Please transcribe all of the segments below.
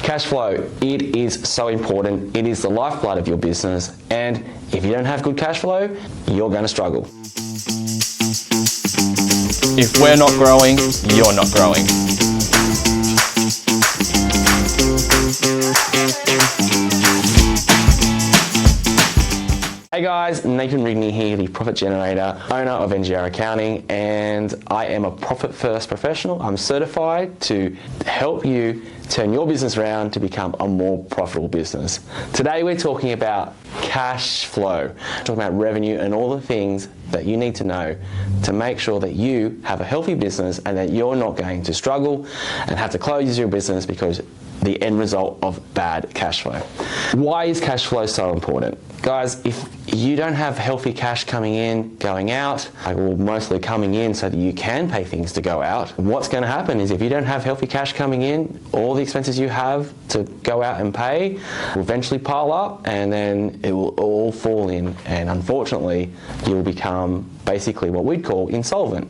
Cash flow, it is so important. It is the lifeblood of your business, and if you don't have good cash flow, you're going to struggle. If we're not growing, you're not growing. Hey guys, Nathan Rigney here, the profit generator, owner of NGR Accounting, and I am a profit first professional. I'm certified to help you turn your business around to become a more profitable business. Today we're talking about cash flow, talking about revenue and all the things that you need to know to make sure that you have a healthy business and that you're not going to struggle and have to close your business because the end result of bad cash flow. Why is cash flow so important? Guys, if you don't have healthy cash coming in, going out, or mostly coming in so that you can pay things to go out, what's going to happen is if you don't have healthy cash coming in, all the expenses you have to go out and pay will eventually pile up and then it will all fall in, and unfortunately you'll become basically what we'd call insolvent.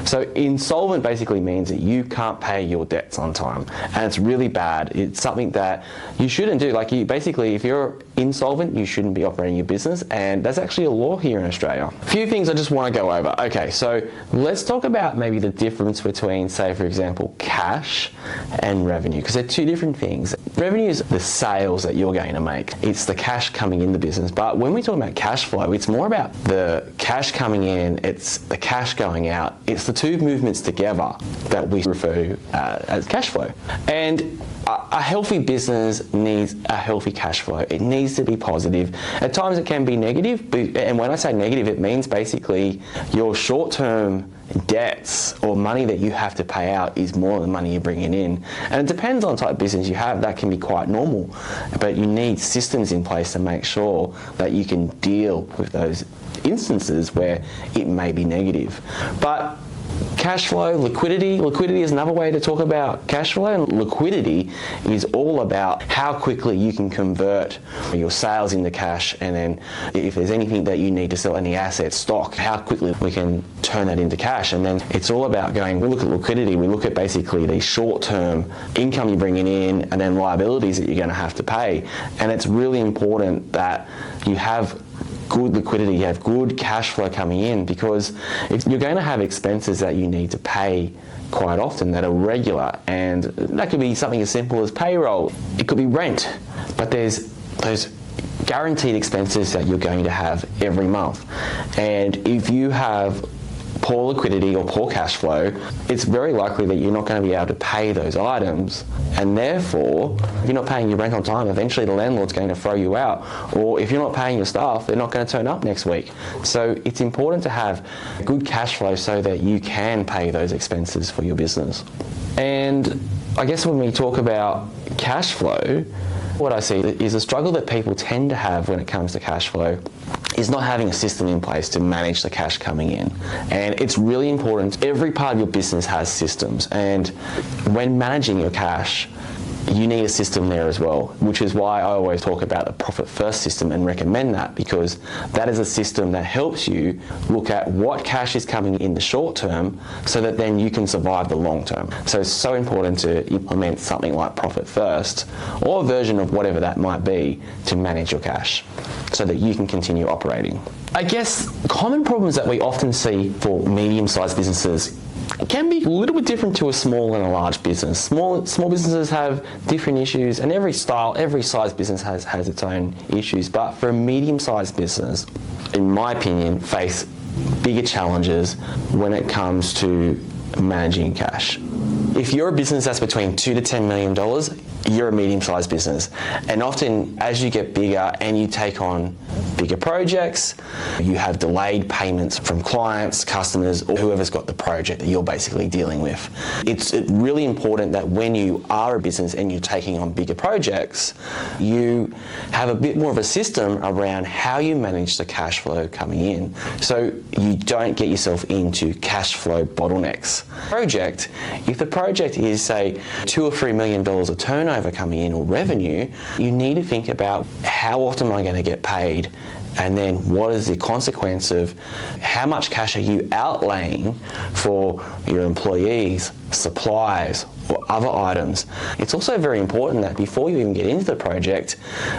So insolvent basically means that you can't pay your debts on time, and it's really bad. It's something that you shouldn't do. Like, you basically, if you're insolvent, you shouldn't be operating your business, and that's actually a law here in Australia. A few things I just want to go over. Okay, so let's talk about maybe the difference between, say for example, cash and revenue, because they're two different things. Revenue is the sales that you're going to make. It's the cash coming in the business. But when we talk about cash flow, it's more about the cash coming in, it's the cash going out. It's the two movements together that we refer to as cash flow. And a healthy business needs a healthy cash flow. It needs to be positive. At times it can be negative, and when I say negative, it means basically your short-term debts or money that you have to pay out is more than the money you're bringing in. And it depends on the type of business you have. That can be quite normal, but you need systems in place to make sure that you can deal with those instances where it may be negative. But cash flow, liquidity is another way to talk about cash flow. And liquidity is all about how quickly you can convert your sales into cash, and then if there's anything that you need to sell, any assets, stock, how quickly we can turn that into cash. And then it's all about we look at liquidity, we look at basically the short-term income you're bringing in and then liabilities that you're going to have to pay. And it's really important that you have good liquidity, you have good cash flow coming in, because if you're going to have expenses that you need to pay quite often that are regular, and that could be something as simple as payroll, it could be rent, but there's those guaranteed expenses that you're going to have every month. And if you have poor liquidity or poor cash flow, it's very likely that you're not going to be able to pay those items, and therefore if you're not paying your rent on time, eventually the landlord's going to throw you out, or if you're not paying your staff, they're not going to turn up next week. So it's important to have good cash flow so that you can pay those expenses for your business. And I guess when we talk about cash flow, what I see is a struggle that people tend to have when it comes to cash flow is not having a system in place to manage the cash coming in. And it's really important. Every part of your business has systems, and when managing your cash, you need a system there as well, which is why I always talk about the profit first system and recommend that, because that is a system that helps you look at what cash is coming in the short term so that then you can survive the long term. So it's so important to implement something like profit first, or a version of whatever that might be, to manage your cash so that you can continue operating. I guess common problems that we often see for medium-sized businesses can be a little bit different to a small and a large business. Small businesses have different issues, and every size business has its own issues. But for a medium-sized business, in my opinion, face bigger challenges when it comes to managing cash. If you're a business that's between $2 to $10 million, you're a medium-sized business. And often as you get bigger and you take on bigger projects, you have delayed payments from clients, customers, or whoever's got the project that you're basically dealing with. It's really important that when you are a business and you're taking on bigger projects, you have a bit more of a system around how you manage the cash flow coming in, so you don't get yourself into cash flow bottlenecks. If the project is, say, $2 or $3 million of turnover coming in, or revenue, you need to think about how often am I going to get paid, and then what is the consequence of how much cash are you outlaying for your employees, supplies, or other items. It's also very important that before you even get into the project,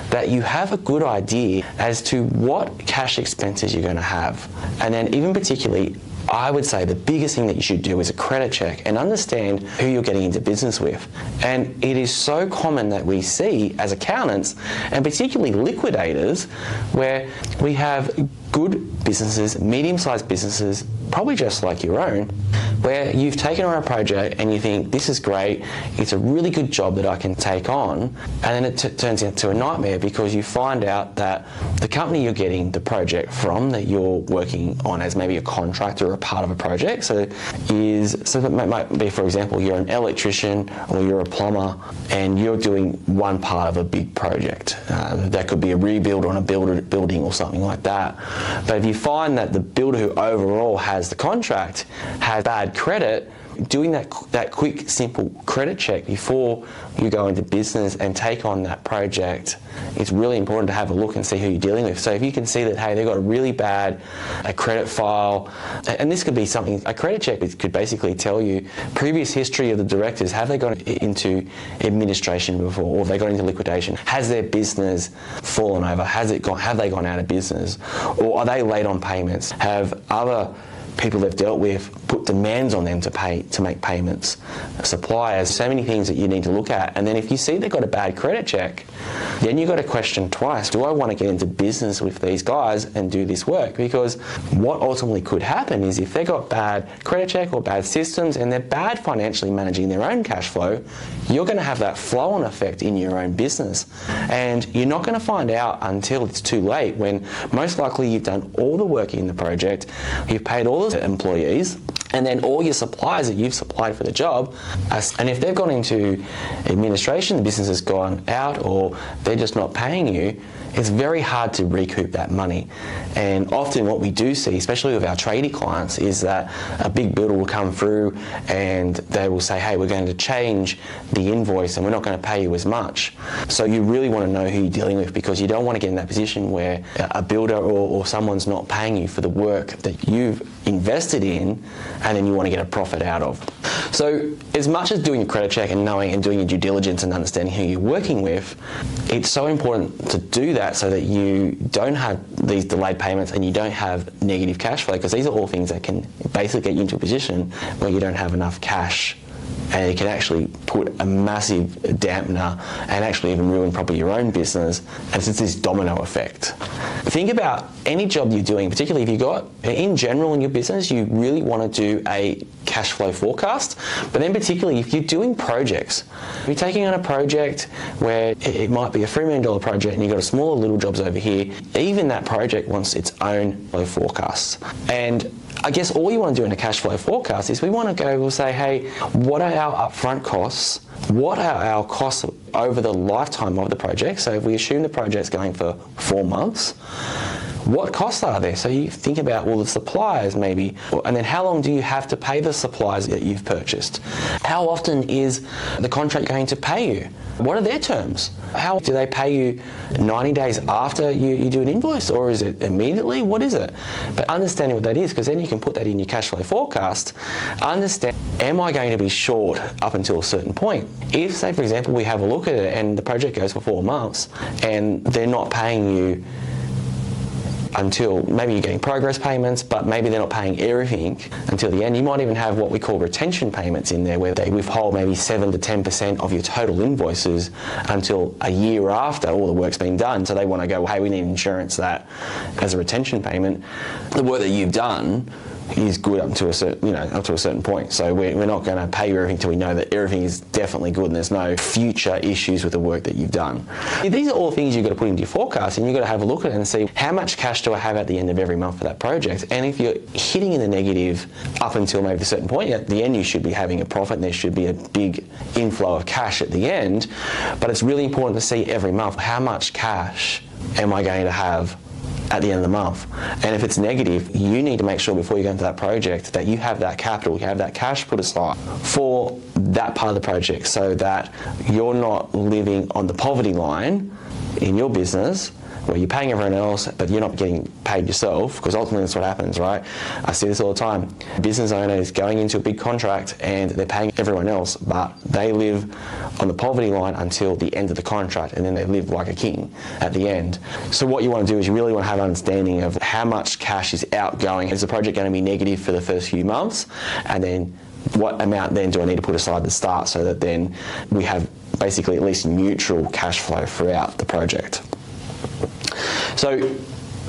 that you have a good idea as to what cash expenses you're going to have. And then even particularly, I would say the biggest thing that you should do is a credit check and understand who you're getting into business with. And it is so common that we see as accountants, and particularly liquidators, where we have good businesses, medium-sized businesses, probably just like your own, where you've taken on a project and you think, this is great, it's a really good job that I can take on, and then it turns into a nightmare because you find out that the company you're getting the project from, that you're working on as maybe a contractor or a part of a project, so it might be, for example, you're an electrician or you're a plumber and you're doing one part of a big project. That could be a rebuild on a building or something like that. But if you find that the builder who overall has the contract has bad credit, doing that quick, simple credit check before you go into business and take on that project, it's really important to have a look and see who you're dealing with. So if you can see that, hey, they've got a really bad credit file, and this could be something, a credit check could basically tell you previous history of the directors. Have they gone into administration before, or have they gone into liquidation? Has their business fallen over? Have they gone out of business? Or are they late on payments? Have other people they've dealt with put demands on them to make payments? Suppliers, so many things that you need to look at. And then if you see they've got a bad credit check, then you've got to question twice, do I want to get into business with these guys and do this work? Because what ultimately could happen is if they've got bad credit check or bad systems and they're bad financially managing their own cash flow, you're going to have that flow-on effect in your own business. And you're not going to find out until it's too late, when most likely you've done all the work in the project, you've paid all the employees, and then all your suppliers that you've supplied for the job, and if they've gone into administration, the business has gone out, or they're just not paying you, it's very hard to recoup that money. And often what we do see, especially with our tradie clients, is that a big builder will come through and they will say, hey, we're going to change the invoice and we're not going to pay you as much. So you really want to know who you're dealing with, because you don't want to get in that position where a builder or someone's not paying you for the work that you've invested in, and then you want to get a profit out of. So as much as doing a credit check and knowing and doing your due diligence and understanding who you're working with, it's so important to do that so that you don't have these delayed payments and you don't have negative cash flow, because these are all things that can basically get you into a position where you don't have enough cash, and it can actually put a massive dampener and actually even ruin probably your own business, and it's this domino effect. Think about any job you're doing, particularly if you've got, in general in your business, you really want to do a cash flow forecast, but then particularly if you're doing projects, if you're taking on a project where it might be a $3 million project and you've got a smaller little jobs over here, even that project wants its own flow forecasts. And I guess all you want to do in a cash flow forecast is we'll say, hey, what are our upfront costs? What are our costs over the lifetime of the project? So if we assume the project's going for 4 months, what costs are there? So you think about, well, the suppliers maybe, and then how long do you have to pay the suppliers that you've purchased? How often is the contract going to pay you? What are their terms? How do they pay you 90 days after you do an invoice, or is it immediately? What is it? But understanding what that is, because then you can put that in your cash flow forecast. Understand, am I going to be short up until a certain point? If, say, for example, we have a look at it and the project goes for 4 months and they're not paying you until maybe you're getting progress payments, but maybe they're not paying everything until the end. You might even have what we call retention payments in there, where they withhold maybe 7 to 10% of your total invoices until a year after all the work's been done. So they want to go, well, hey, we need insurance that as a retention payment. The work that you've done is good up to a certain point. So we're not going to pay you everything until we know that everything is definitely good and there's no future issues with the work that you've done. These are all things you've got to put into your forecast, and you've got to have a look at it and see, how much cash do I have at the end of every month for that project? And if you're hitting in the negative up until maybe a certain point, at the end you should be having a profit and there should be a big inflow of cash at the end. But it's really important to see every month, how much cash am I going to have at the end of the month? And if it's negative, you need to make sure before you go into that project that you have that capital, you have that cash put aside for that part of the project, so that you're not living on the poverty line in your business, where you're paying everyone else, but you're not getting paid yourself, because ultimately that's what happens, right? I see this all the time. Business owners going into a big contract and they're paying everyone else, but they live on the poverty line until the end of the contract, and then they live like a king at the end. So what you want to do is you really want to have an understanding of how much cash is outgoing. Is the project going to be negative for the first few months? And then what amount then do I need to put aside at the start, so that then we have basically at least neutral cash flow throughout the project. So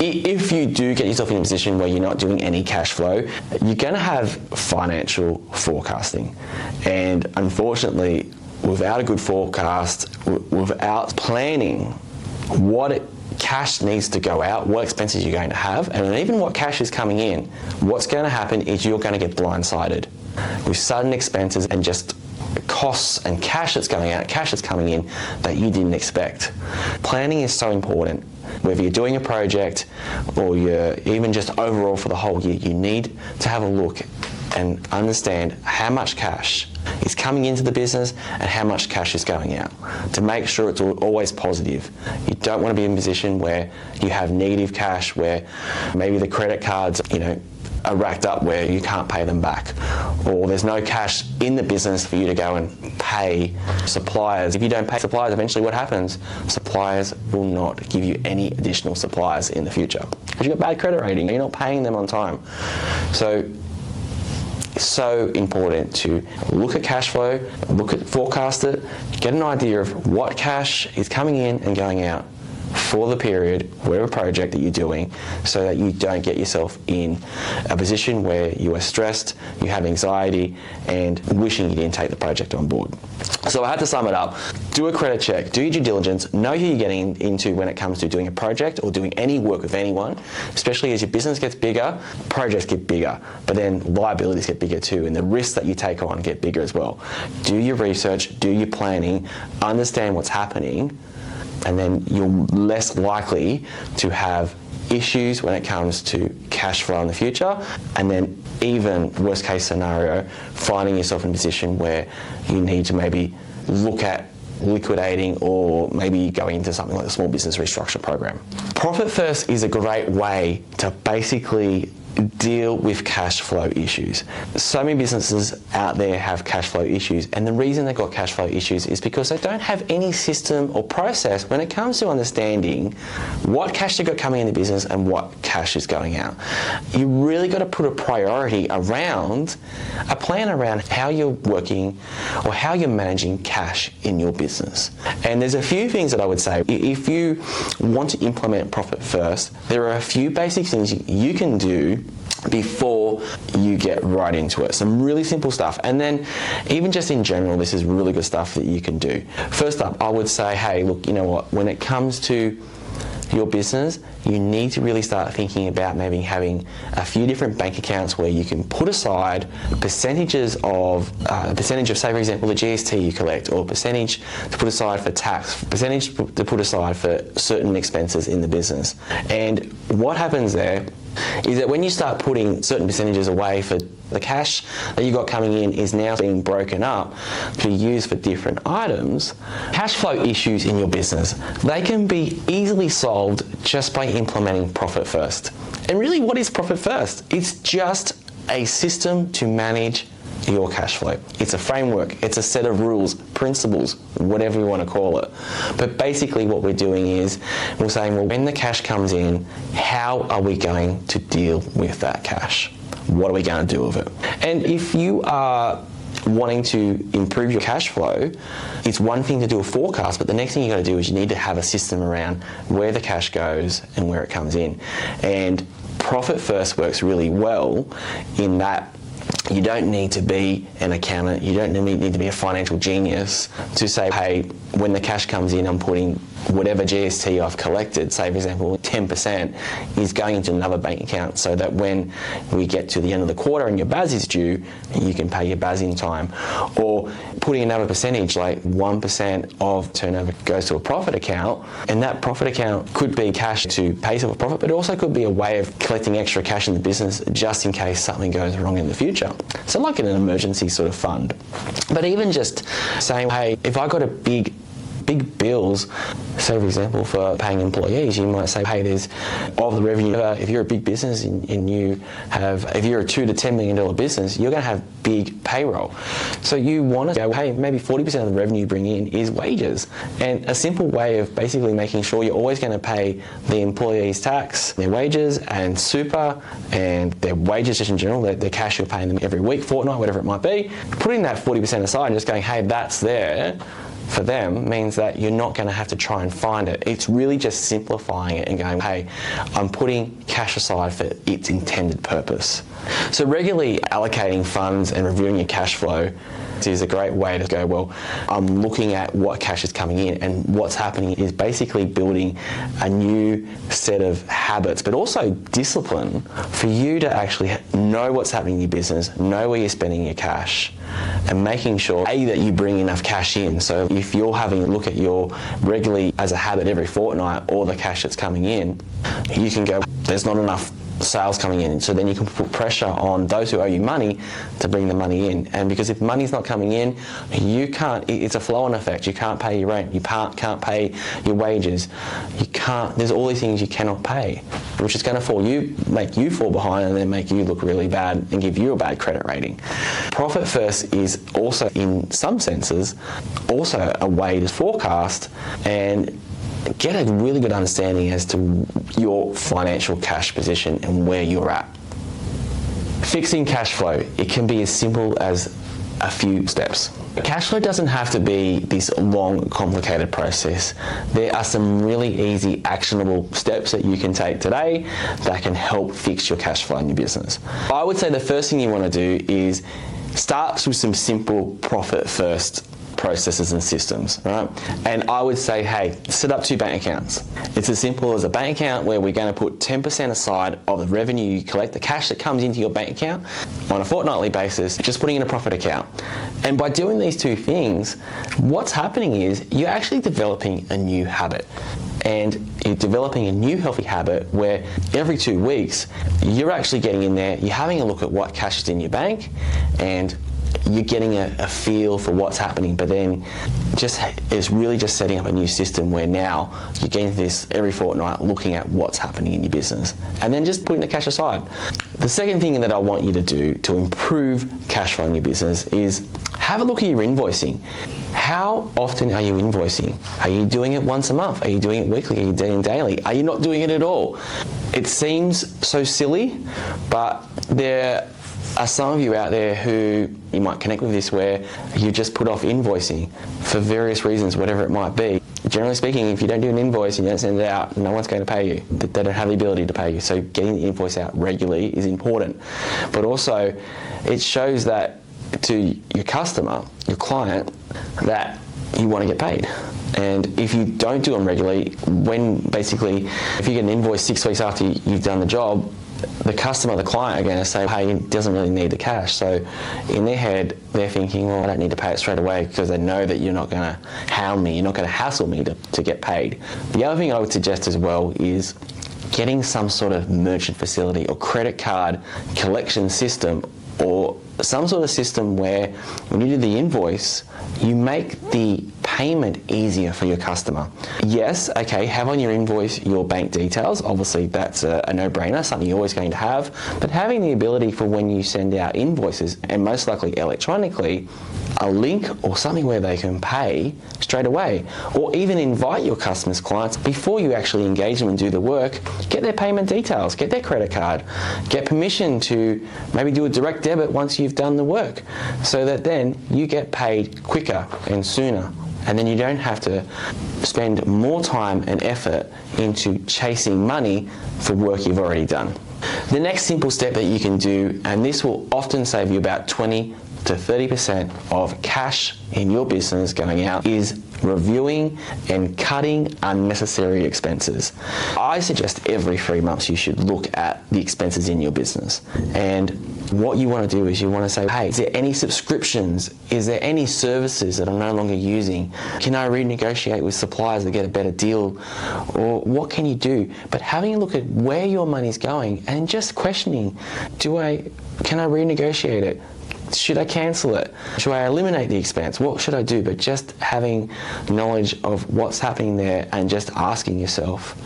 if you do get yourself in a position where you're not doing any cash flow, you're going to have financial forecasting. And unfortunately, without a good forecast, without planning what cash needs to go out, what expenses you're going to have, and even what cash is coming in, what's going to happen is you're going to get blindsided with sudden expenses and just costs and cash that's going out, cash that's coming in that you didn't expect. Planning is so important. Whether you're doing a project or you're even just overall for the whole year, you need to have a look and understand how much cash is coming into the business and how much cash is going out, to make sure it's always positive. You don't want to be in a position where you have negative cash, where maybe the credit cards, are racked up where you can't pay them back, or there's no cash in the business for you to go and pay suppliers. If you don't pay suppliers, eventually what happens? Suppliers will not give you any additional suppliers in the future because you've got bad credit rating, you're not paying them on time. So it's so important to look at cash flow, forecast it, get an idea of what cash is coming in and going out for the period, whatever project that you're doing, so that you don't get yourself in a position where you are stressed, you have anxiety, and wishing you didn't take the project on board. So I had to sum it up. Do a credit check, do your due diligence, know who you're getting into when it comes to doing a project or doing any work with anyone, especially as your business gets bigger, projects get bigger, but then liabilities get bigger too, and the risks that you take on get bigger as well. Do your research, do your planning, understand what's happening, and then you're less likely to have issues when it comes to cash flow in the future, and then even worst case scenario, finding yourself in a position where you need to maybe look at liquidating or maybe going into something like a small business restructure program. Profit First is a great way to basically deal with cash flow issues. So many businesses out there have cash flow issues, and the reason they've got cash flow issues is because they don't have any system or process when it comes to understanding what cash they've got coming in the business and what cash is going out. You really got to put a priority around, a plan around how you're working or how you're managing cash in your business. And there's a few things that I would say. If you want to implement Profit First, there are a few basic things you can do before you get right into it. Some really simple stuff. And then even just in general, this is really good stuff that you can do. First up, I would say, hey, look, you know what, when it comes to your business, you need to really start thinking about maybe having a few different bank accounts where you can put aside percentages of, say for example, the GST you collect, or percentage to put aside for tax, percentage to put aside for certain expenses in the business. And what happens there is that when you start putting certain percentages away for the cash that you got coming in is now being broken up to be used for different items, cash flow issues in your business, they can be easily solved just by implementing Profit First. And really, what is Profit First? It's just a system to manage your cash flow. It's a framework, it's a set of rules, principles, whatever you want to call it. But basically what we're doing is we're saying, well, when the cash comes in, how are we going to deal with that cash? What are we going to do with it? And if you are wanting to improve your cash flow, it's one thing to do a forecast, but the next thing you got to do is you need to have a system around where the cash goes and where it comes in. And Profit First works really well in that you don't need to be an accountant, you don't need to be a financial genius to say, hey, when the cash comes in, I'm putting whatever GST I've collected, say for example 10%, is going into another bank account, so that when we get to the end of the quarter and your BAS is due, you can pay your BAS in time. Or putting another percentage, like 1% of turnover goes to a profit account, and that profit account could be cash to pay some profit, but it also could be a way of collecting extra cash in the business just in case something goes wrong in the future. So like in an emergency sort of fund. But even just saying, hey, if I got a big big bills. Say, for example, for paying employees, you might say, hey, there's of the revenue. If you're a big business and you have, if you're a $2 to $10 million business, you're going to have big payroll. So you want to go, hey, maybe 40% of the revenue you bring in is wages. And a simple way of basically making sure you're always going to pay the employees tax, their wages and super, and their wages just in general, their cash you're paying them every week, fortnight, whatever it might be, putting that 40% aside and just going, hey, that's there for them, means that you're not going to have to try and find it. It's really just simplifying it and going, hey, I'm putting cash aside for its intended purpose. So regularly allocating funds and reviewing your cash flow is a great way to go, well, I'm looking at what cash is coming in, and what's happening is basically building a new set of habits, but also discipline for you to actually know what's happening in your business, know where you're spending your cash, and making sure, A, that you bring enough cash in. So if you're having a look at your regularly as a habit every fortnight, or the cash that's coming in, you can go, there's not enough sales coming in, so then you can put pressure on those who owe you money to bring the money in. And because if money's not coming in, you can't, it's a flow-on effect. You can't pay your rent, you can't pay your wages, you can't, there's all these things you cannot pay, which is going to make you fall behind, and then make you look really bad and give you a bad credit rating. Profit first is also, in some senses, also a way to forecast and get a really good understanding as to your financial cash position and where you're at. Fixing cash flow, it can be as simple as a few steps. Cash flow doesn't have to be this long, complicated process. There are some really easy, actionable steps that you can take today that can help fix your cash flow in your business. I would say the first thing you want to do is start with some simple profit first processes and systems, right? And I would say, hey, set up 2 bank accounts. It's as simple as a bank account where we're going to put 10% aside of the revenue you collect, the cash that comes into your bank account on a fortnightly basis, just putting in a profit account. And by doing these 2 things, what's happening is you're actually developing a new habit. And you're developing a new healthy habit where every 2 weeks, you're actually getting in there, you're having a look at what cash is in your bank, and you're getting a feel for what's happening, but then it's really just setting up a new system where now you're getting this every fortnight, looking at what's happening in your business, and then just putting the cash aside. The second thing that I want you to do to improve cash flow in your business is have a look at your invoicing. How often are you invoicing? Are you doing it once a month? Are you doing it weekly? Are you doing it daily? Are you not doing it at all? It seems so silly, but there are some of you out there who you might connect with this, where you just put off invoicing for various reasons, whatever it might be. Generally speaking, if you don't do an invoice and you don't send it out, no one's going to pay you. They don't have the ability to pay you. So getting the invoice out regularly is important. But also, it shows that to your customer, your client, that you want to get paid. And if you don't do them regularly, if you get an invoice 6 weeks after you've done the job, the customer, the client, are going to say, hey, he doesn't really need the cash. So in their head, they're thinking, well, I don't need to pay it straight away, because they know that you're not going to hound me, you're not going to hassle me to get paid. The other thing I would suggest as well is getting some sort of merchant facility or credit card collection system, or some sort of system where when you do the invoice, you make the payment easier for your customer. Yes, okay, have on your invoice your bank details. Obviously, that's a no-brainer, something you're always going to have. But having the ability for when you send out invoices, and most likely electronically, a link or something where they can pay straight away, or even invite your customers, clients, before you actually engage them and do the work, get their payment details, get their credit card, get permission to maybe do a direct debit once you've done the work, so that then you get paid quicker and sooner. And then you don't have to spend more time and effort into chasing money for work you've already done. The next simple step that you can do, and this will often save you about 20 to 30% of cash in your business going out, is reviewing and cutting unnecessary expenses. I suggest every 3 months you should look at the expenses in your business. And what you want to do is you want to say, hey, is there any subscriptions? Is there any services that I'm no longer using? Can I renegotiate with suppliers to get a better deal? Or what can you do? But having a look at where your money's going and just questioning, can I renegotiate it? Should I cancel it? Should I eliminate the expense? What should I do? But just having knowledge of what's happening there and just asking yourself,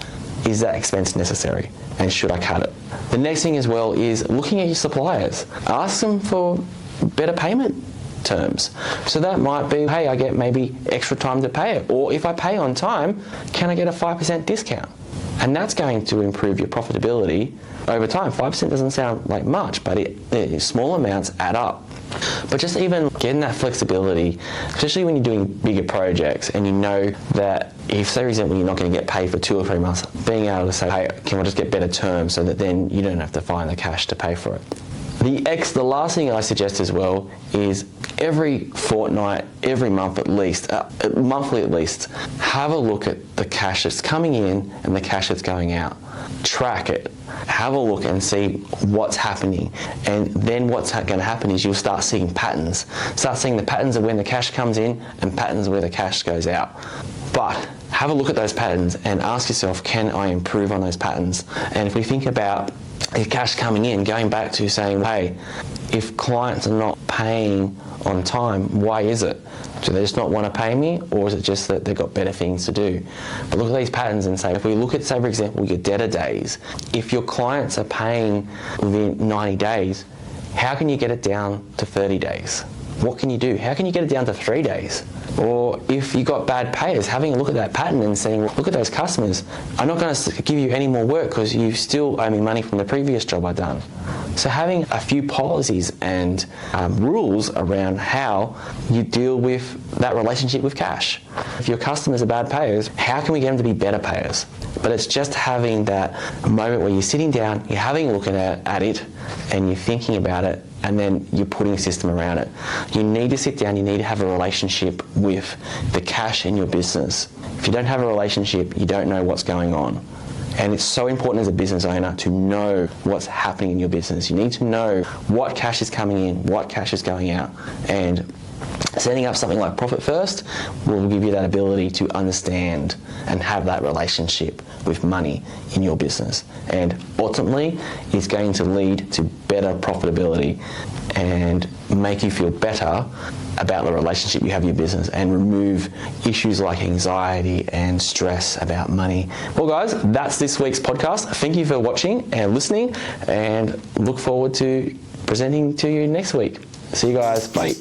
is that expense necessary? And should I cut it? The next thing as well is looking at your suppliers. Ask them for better payment terms. So that might be, hey, I get maybe extra time to pay it. Or if I pay on time, can I get a 5% discount? And that's going to improve your profitability over time. 5% doesn't sound like much, but small amounts add up. But just even getting that flexibility, especially when you're doing bigger projects and you know that if, say, for example, you're not going to get paid for 2 or 3 months, being able to say, hey, can I just get better terms so that then you don't have to find the cash to pay for it. The last thing I suggest as well is every fortnight, every month at least, monthly at least, have a look at the cash that's coming in and the cash that's going out. Track it. Have a look and see what's happening. And then what's going to happen is you'll start seeing patterns. Start seeing the patterns of when the cash comes in and patterns of where the cash goes out. But have a look at those patterns and ask yourself, can I improve on those patterns? And if we think about the cash coming in, going back to saying, hey, if clients are not paying on time, why is it? Do they just not want to pay me, or is it just that they've got better things to do? But look at these patterns and say, if we look at, say, for example, your debtor days, if your clients are paying within 90 days, how can you get it down to 30 days? What can you do? How can you get it down to 3 days? Or if you got bad payers, having a look at that pattern and saying, well, look at those customers. I'm not going to give you any more work because you still owe me money from the previous job I've done. So having a few policies and rules around how you deal with that relationship with cash. If your customers are bad payers, how can we get them to be better payers? But it's just having that moment where you're sitting down, you're having a look at it, and you're thinking about it, and then you're putting a system around it. You need to sit down, you need to have a relationship with the cash in your business. If you don't have a relationship, you don't know what's going on. And it's so important as a business owner to know what's happening in your business. You need to know what cash is coming in, what cash is going out. And setting up something like Profit First will give you that ability to understand and have that relationship with money in your business. And ultimately, it's going to lead to better profitability and make you feel better about the relationship you have in your business and remove issues like anxiety and stress about money. Well, guys, that's this week's podcast. Thank you for watching and listening, and look forward to presenting to you next week. See you guys. Bye.